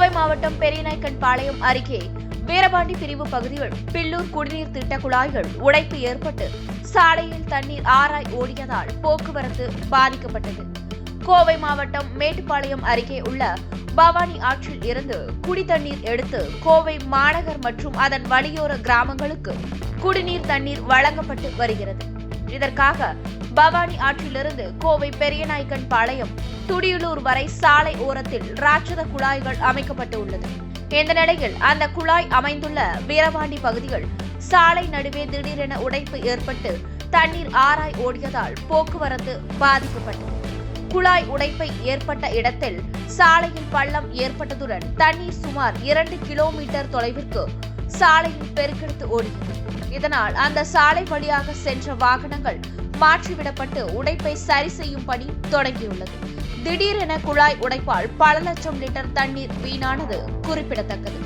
கோவை மாவட்டம் பெரியநாயக்கன்பாளையம் அருகே வீரபாண்டி பிரிவு பகுதியில் பில்லூர் குடிநீர் திட்ட குழாய்கள் உடைப்பு ஏற்பட்டு சாலையில் தண்ணீர் ஆறாய் ஓடியதால் போக்குவரத்து பாதிக்கப்பட்டது. கோவை மாவட்டம் மேட்டுப்பாளையம் அருகே உள்ள பவானி ஆற்றில் இருந்து குடிதண்ணீர் எடுத்து கோவை மாநகர் மற்றும் அதன் வழியோர கிராமங்களுக்கு குடிநீர் தண்ணீர் வழங்கப்பட்டு வருகிறது. இதற்காக பவானி ஆற்றிலிருந்து கோவை பெரியநாயக்கன்பாளையம் துடியலூர் வரை சாலை ஓரத்தில் ராட்சத குழாய்கள் அமைக்கப்பட்டு உள்ளது. இந்த நிலையில் அந்த குழாய் அமைந்துள்ள வீரபாண்டி பகுதிகள் சாலை நடுவே திடீரென உடைப்பு ஏற்பட்டு தண்ணீர் ஆறாய் ஓடியதால் போக்குவரத்து பாதிக்கப்பட்டது. குழாய் உடைப்பை ஏற்பட்ட இடத்தில் சாலையில் பள்ளம் ஏற்பட்டதுடன் தண்ணீர் சுமார் 2 கிலோமீட்டர் தொலைவிற்கு சாலையில் பெருக்கெடுத்து ஓடியது. இதனால் அந்த சாலை வழியாக சென்ற வாகனங்கள் மாற்றிவிடப்பட்டு உடைப்பை சரி செய்யும் பணி தொடங்கியுள்ளது. திடீரென குழாய் உடைப்பால் பல லட்சம் லிட்டர் தண்ணீர் வீணானது குறிப்பிடத்தக்கது.